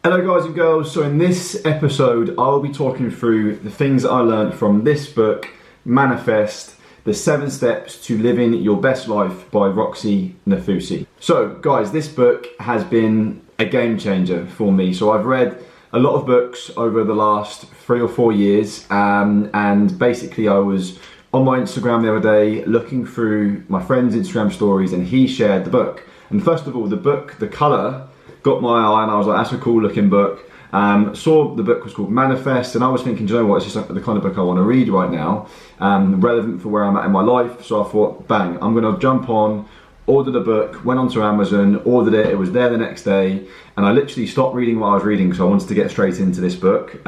Hello guys and girls, so in this episode I'll be talking through the things that I learned from this book, Manifest, the 7 Steps to Living Your Best Life by Roxie Nafousi. So guys, this book has been a game changer for me. So I've read a lot of books over the last 3 or 4 years and basically I was on my Instagram the other day looking through my friend's Instagram stories and he shared the book. And first of all, the book, the colour, got my eye and I was like, that's a cool looking book. Saw the book was called Manifest and I was thinking, do you know what, it's just like the kind of book I want to read right now, relevant for where I'm at in my life. So I thought, bang, I'm going to jump on, order the book, went onto Amazon, ordered it, it was there the next day, and I literally stopped reading what I was reading because I wanted to get straight into this book.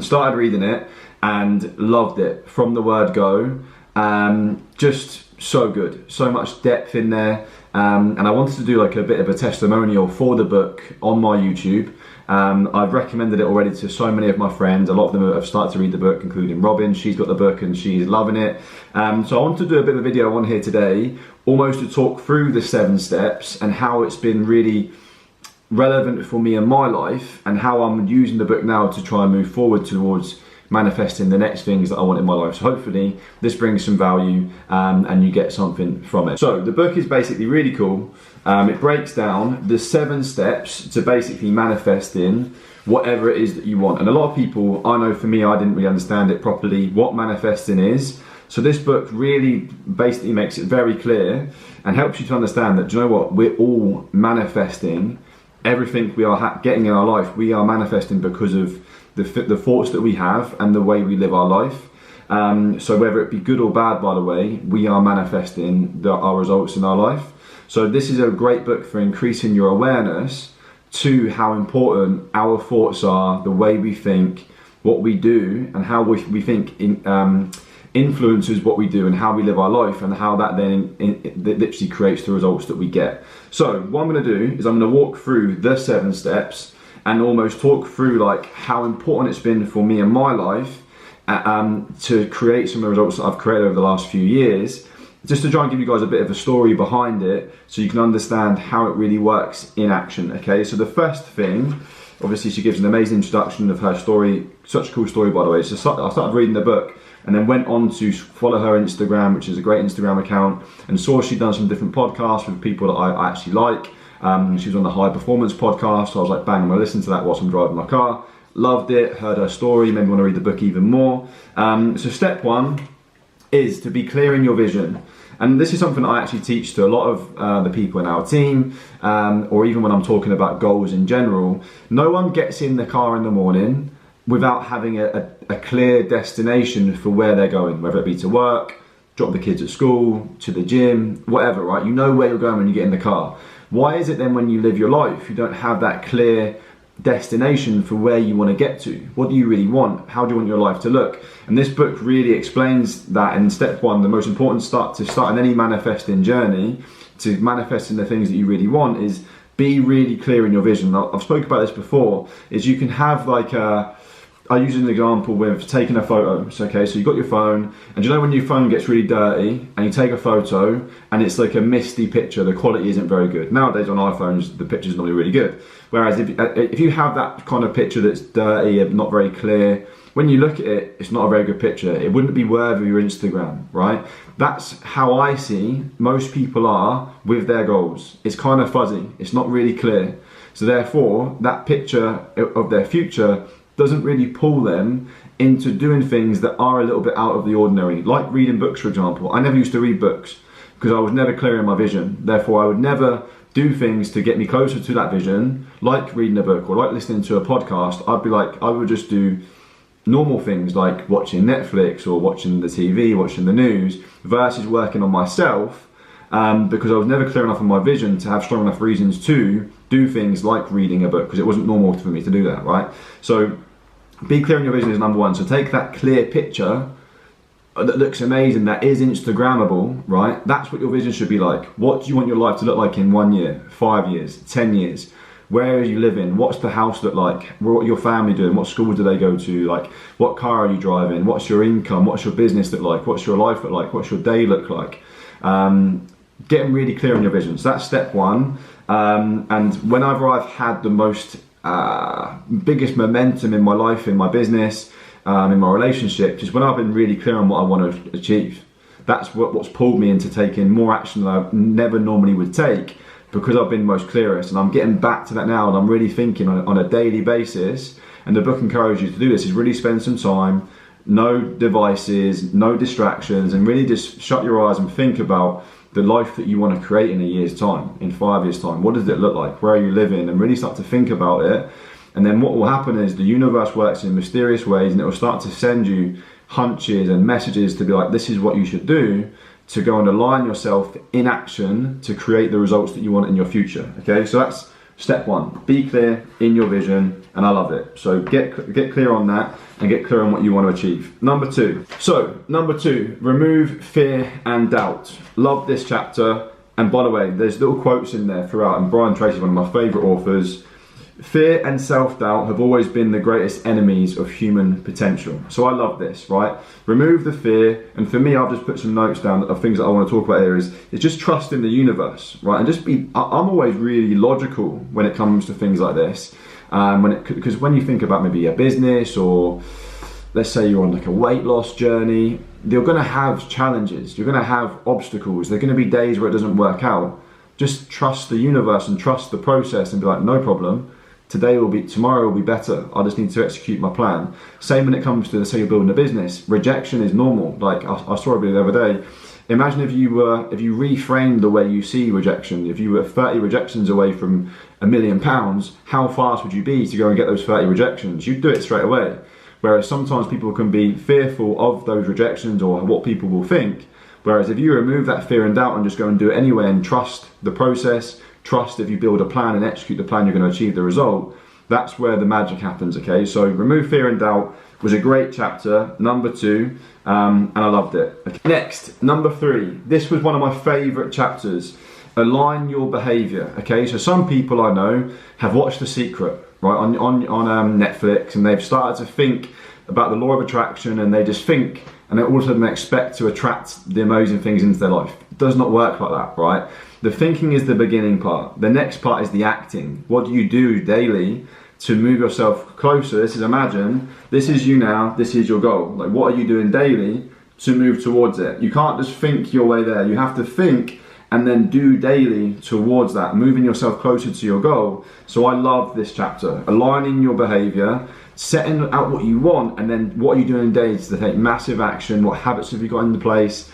Started reading it and loved it from the word go. Just so good, so much depth in there. And I wanted to do like a bit of a testimonial for the book on my YouTube. I've recommended it already to so many of my friends. A lot of them have started to read the book, including Robin. She's got the book and she's loving it. So I want to do a bit of a video on here today, almost to talk through the 7 steps and how it's been really relevant for me in my life and how I'm using the book now to try and move forward towards manifesting the next things that I want in my life. So hopefully this brings some value and you get something from it. So the book is basically really cool. It breaks down the 7 steps to basically manifesting whatever it is that you want. And a lot of people, I know for me, I didn't really understand it properly, what manifesting is. So this book really basically makes it very clear and helps you to understand that, do you know what, we're all manifesting everything we are getting in our life. We are manifesting because of the thoughts that we have and the way we live our life. So whether it be good or bad, by the way, we are manifesting our results in our life. So this is a great book for increasing your awareness to how important our thoughts are, the way we think, what we do, and how we think influences what we do and how we live our life, and how that then literally creates the results that we get. So what I'm going to do is I'm going to walk through the 7 steps and almost talk through like how important it's been for me in my life to create some of the results that I've created over the last few years, just to try and give you guys a bit of a story behind it so you can understand how it really works in action. Okay, so the first thing, obviously she gives an amazing introduction of her story, such a cool story by the way. So I started reading the book and then went on to follow her Instagram, which is a great Instagram account, and saw she'd done some different podcasts with people that I actually like. She was on the High Performance podcast, so I was like, bang, I'm gonna listen to that whilst I'm driving my car. Loved it, heard her story, made me want to read the book even more. So step 1 is to be clear in your vision. And this is something I actually teach to a lot of the people in our team, or even when I'm talking about goals in general. No one gets in the car in the morning without having a clear destination for where they're going, whether it be to work, drop the kids at school, to the gym, whatever, right? You know where you're going when you get in the car. Why is it then when you live your life, you don't have that clear destination for where you want to get to? What do you really want? How do you want your life to look? And this book really explains that in step 1, the most important start in any manifesting journey, to manifesting the things that you really want, is be really clear in your vision. I've spoken about this before, is you can have like I use an example with taking a photo. So, okay, so you've got your phone, and you know when your phone gets really dirty and you take a photo and it's like a misty picture, the quality isn't very good. Nowadays on iPhones, the picture's normally really good. Whereas if you have that kind of picture that's dirty and not very clear, when you look at it, it's not a very good picture. It wouldn't be worthy of your Instagram, right? That's how I see most people are with their goals. It's kind of fuzzy, it's not really clear. So therefore, that picture of their future doesn't really pull them into doing things that are a little bit out of the ordinary, like reading books, for example. I never used to read books because I was never clear in my vision. Therefore, I would never do things to get me closer to that vision, like reading a book or like listening to a podcast. I would just do normal things like watching Netflix or watching the TV, watching the news, versus working on myself, because I was never clear enough in my vision to have strong enough reasons to do things like reading a book, because it wasn't normal for me to do that, right? So be clear in your vision is number 1. So take that clear picture that looks amazing, that is Instagrammable, right? That's what your vision should be like. What do you want your life to look like in 1 year, 5 years, 10 years? Where are you living? What's the house look like? What are your family doing? What school do they go to? Like, what car are you driving? What's your income? What's your business look like? What's your life look like? What's your day look like? Getting really clear on your vision. So that's step 1. And whenever I've had the most biggest momentum in my life, in my business, in my relationships, is when I've been really clear on what I want to achieve. That's what's pulled me into taking more action than I never normally would take, because I've been most clearest. And I'm getting back to that now, and I'm really thinking on a daily basis. And the book encourages you to do this, is really spend some time, no devices, no distractions, and really just shut your eyes and think about the life that you want to create in a year's time, in 5 years' time. What does it look like? Where are you living? And really start to think about it. And then what will happen is the universe works in mysterious ways, and it will start to send you hunches and messages to be like, this is what you should do to go and align yourself in action to create the results that you want in your future. Okay, so that's step one. Be clear in your vision, and I love it. So get clear on that and get clear on what you want to achieve. Number two, remove fear and doubt. Love this chapter. And by the way, there's little quotes in there throughout, and Brian Tracy's one of my favorite authors. Fear and self-doubt have always been the greatest enemies of human potential. So I love this, right? Remove the fear, and for me, I've just put some notes down of things that I want to talk about here. Is just trust in the universe, right? And just I'm always really logical when it comes to things like this. Because when you think about maybe a business, or let's say you're on like a weight loss journey, you're going to have challenges, you're going to have obstacles, there are going to be days where it doesn't work out. Just trust the universe and trust the process and be like, no problem. Tomorrow will be better. I just need to execute my plan. Same when it comes to, let's say you're building a business. Rejection is normal. Like I saw it the other day. Imagine if you reframed the way you see rejection. If you were 30 rejections away from £1 million, how fast would you be to go and get those 30 rejections? You'd do it straight away. Whereas sometimes people can be fearful of those rejections or what people will think. Whereas if you remove that fear and doubt and just go and do it anyway and trust the process, trust if you build a plan and execute the plan, you're going to achieve the result. That's where the magic happens, okay? So remove fear and doubt was a great chapter, number 2, and I loved it. Okay. Next, number 3. This was one of my favorite chapters. Align your behavior, okay? So some people I know have watched The Secret, right, on Netflix, and they've started to think about the law of attraction, and they just think, and they all of a sudden expect to attract the amazing things into their life. It does not work like that, right? The thinking is the beginning part. The next part is the acting. What do you do daily to move yourself closer? Imagine, this is you now, this is your goal. Like, what are you doing daily to move towards it? You can't just think your way there. You have to think and then do daily towards that, moving yourself closer to your goal. So I love this chapter. Aligning your behavior, setting out what you want, and then what are you doing daily to take massive action? What habits have you got into place?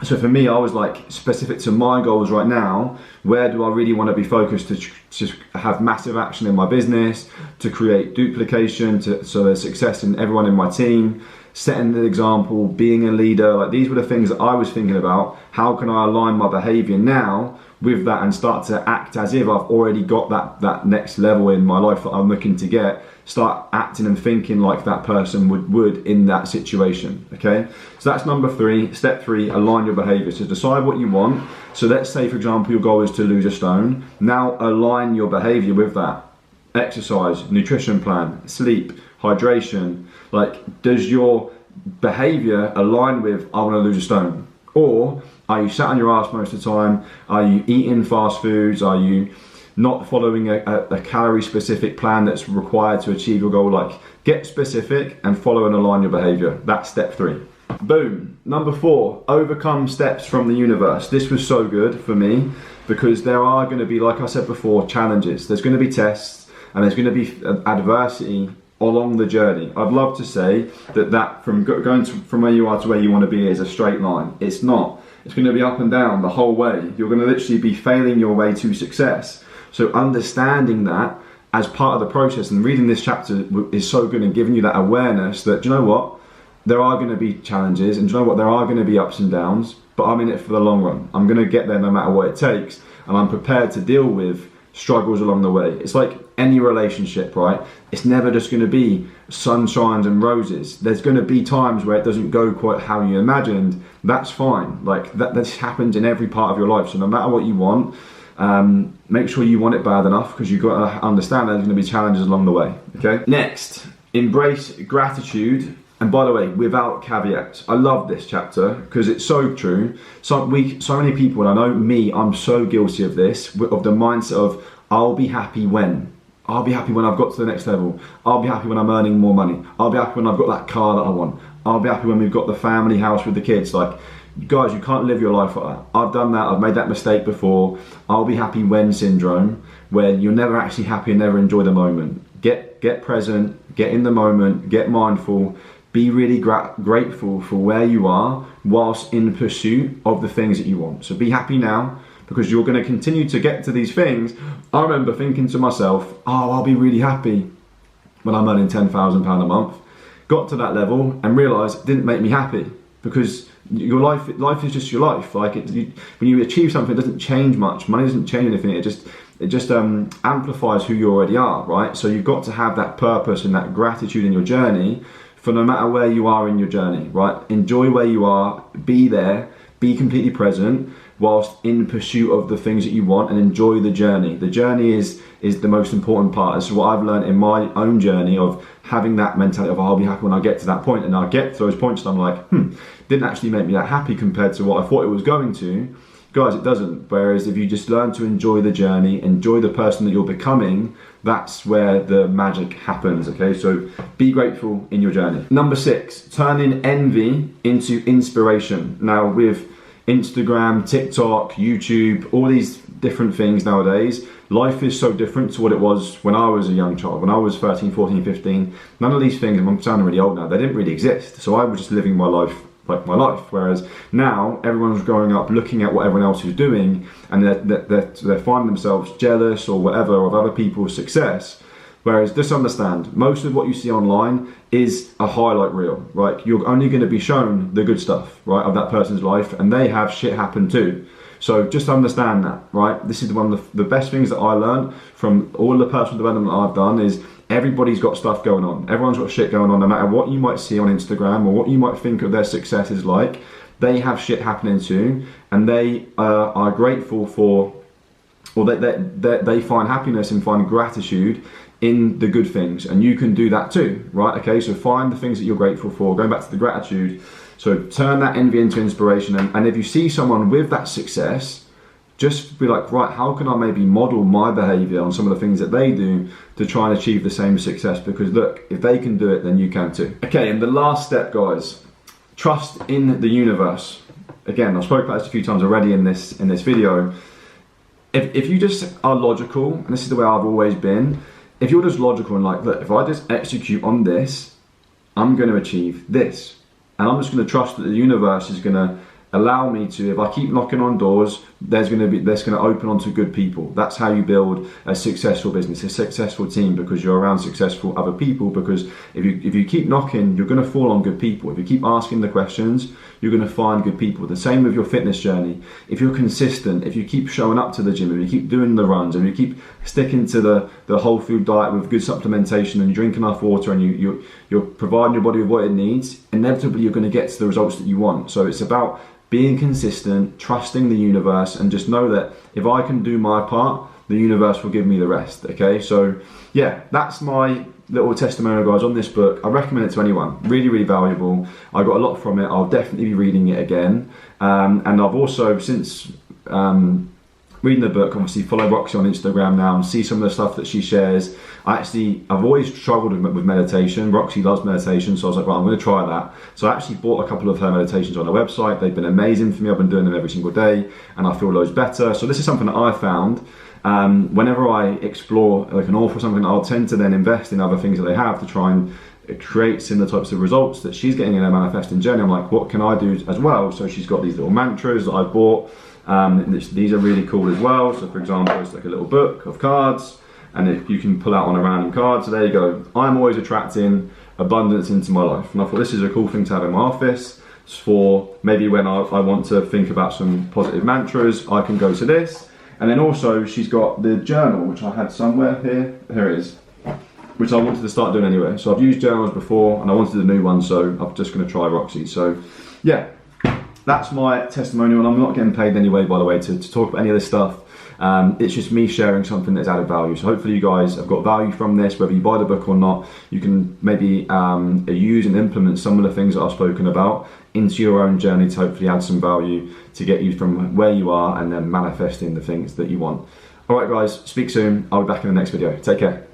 So for me, I was like, specific to my goals right now, where do I really want to be focused to have massive action in my business, to create duplication, so there's success in everyone in my team, setting the example, being a leader. Like, these were the things that I was thinking about. How can I align my behavior now with that and start to act as if I've already got that next level in my life that I'm looking to get? Start acting and thinking like that person would in that situation, okay? So that's number 3. Step 3, align your behavior. So decide what you want. So let's say, for example, your goal is to lose a stone. Now align your behavior with that. Exercise, nutrition plan, sleep, hydration. Like, does your behavior align with, I want to lose a stone? Or are you sat on your ass most of the time? Are you eating fast foods? Are you not following a calorie specific plan that's required to achieve your goal? Like, get specific and follow and align your behavior. That's step 3. Boom. Number 4, overcome steps from the universe. This was so good for me because there are going to be, like I said before, challenges. There's going to be tests and there's going to be adversity along the journey. I'd love to say that from going from where you are to where you want to be is a straight line. It's not. It's going to be up and down the whole way. You're going to literally be failing your way to success. So understanding that as part of the process and reading this chapter is so good and giving you that awareness that, do you know what? There are going to be challenges, and do you know what? There are going to be ups and downs, but I'm in it for the long run. I'm going to get there no matter what it takes, and I'm prepared to deal with struggles along the way. It's like any relationship, right? It's never just going to be sunshines and roses. There's going to be times where it doesn't go quite how you imagined. That's fine. Like, that happens in every part of your life. So no matter what you want, make sure you want it bad enough, because you've got to understand there's going to be challenges along the way. Okay. Next, embrace gratitude. And by the way, without caveats. I love this chapter because it's so true. So many people, and I know me, I'm so guilty of this, of the mindset of, I'll be happy when. I'll be happy when I've got to the next level. I'll be happy when I'm earning more money. I'll be happy when I've got that car that I want. I'll be happy when we've got the family house with the kids. Like, guys, you can't live your life like that. I've done that, I've made that mistake before. I'll be happy when syndrome, where you're never actually happy and never enjoy the moment. Get present, get in the moment, get mindful, be really grateful for where you are whilst in pursuit of the things that you want. So be happy now, because you're going to continue to get to these things. I remember thinking to myself, oh, I'll be really happy when I'm earning £10,000 a month. Got to that level and realised it didn't make me happy, because your life is just your life. Like, when you achieve something, it doesn't change much. Money doesn't change anything. It just amplifies who you already are, right? So you've got to have that purpose and that gratitude in your journey for no matter where you are in your journey, right? Enjoy where you are, be there, be completely present, whilst in pursuit of the things that you want, and enjoy the journey. The journey is the most important part. This is what I've learned in my own journey of having that mentality of, oh, I'll be happy when I get to that point. And I get to those points and I'm like, didn't actually make me that happy compared to what I thought it was going to. Guys, it doesn't. Whereas if you just learn to enjoy the journey, enjoy the person that you're becoming, that's where the magic happens, okay? So be grateful in your journey. Number 6, turning envy into inspiration. Now, with Instagram, TikTok, YouTube, all these different things nowadays, life is so different to what it was when I was a young child. When I was 13, 14, 15, none of these things, I'm sounding really old now, they didn't really exist. So I was just living my life like my life. Whereas now everyone's growing up looking at what everyone else is doing, and they're finding themselves jealous or whatever of other people's success. Whereas, just understand, most of what you see online is a highlight reel, right? You're only going to be shown the good stuff, right, of that person's life, and they have shit happen too. So just understand that, right? This is one of the best things that I learned from all the personal development I've done is everybody's got stuff going on. Everyone's got shit going on, no matter what you might see on Instagram or what you might think of their success is like. They have shit happening too, and they are grateful for, or they find happiness and find gratitude in the good things, and you can do that too, right? Okay, so find the things that you're grateful for, going back to the gratitude. So turn that envy into inspiration, and if you see someone with that success, just be like, right, how can I maybe model my behavior on some of the things that they do to try and achieve the same success? Because look, if they can do it, then you can too. Okay, and the last step, guys, trust in the universe. Again, I've spoken about this a few times already in this video. If you just are logical, and this is the way I've always been, if you're just logical and like, look, if I just execute on this, I'm going to achieve this. And I'm just going to trust that the universe is going to allow me to, if I keep knocking on doors, that's going to open onto good people. That's how you build a successful business, a successful team, because you're around successful other people. Because if you keep knocking, you're going to fall on good people. If you keep asking the questions, you're going to find good people. The same with your fitness journey. If you're consistent, if you keep showing up to the gym, if you keep doing the runs, and you keep sticking to the whole food diet with good supplementation, and you drink enough water, and you're providing your body with what it needs, inevitably you're going to get to the results that you want. So it's about being consistent, trusting the universe, and just know that if I can do my part, the universe will give me the rest, okay? So yeah, that's my little testimonial, guys, on this book. I recommend it to anyone. Really, really valuable. I got a lot from it. I'll definitely be reading it again. And I've also, since reading the book, obviously follow Roxie on Instagram now and see some of the stuff that she shares. I've always struggled with meditation. Roxie loves meditation, so I was like, right, I'm going to try that. So I actually bought a couple of her meditations on her website. They've been amazing for me. I've been doing them every single day, and I feel loads better. So this is something that I found. Whenever I explore like an author or something, I'll tend to then invest in other things that they have to try and create similar types of results that she's getting in her manifesting journey. I'm like, what can I do as well? So she's got these little mantras that I bought. These are really cool as well. So for example, it's like a little book of cards, and you can pull out on a random card. So there you go. I'm always attracting abundance into my life. And I thought this is a cool thing to have in my office. It's for maybe when I want to think about some positive mantras, I can go to this. And then also she's got the journal, which I had somewhere here. Here it is, which I wanted to start doing anyway. So I've used journals before and I wanted a new one, so I'm just going to try Roxie. So yeah, that's my testimonial, and I'm not getting paid anyway, by the way, to talk about any of this stuff. It's just me sharing something that's added value. So hopefully you guys have got value from this, whether you buy the book or not. You can maybe use and implement some of the things that I've spoken about into your own journey to hopefully add some value to get you from where you are and then manifesting the things that you want. All right, guys, speak soon. I'll be back in the next video. Take care.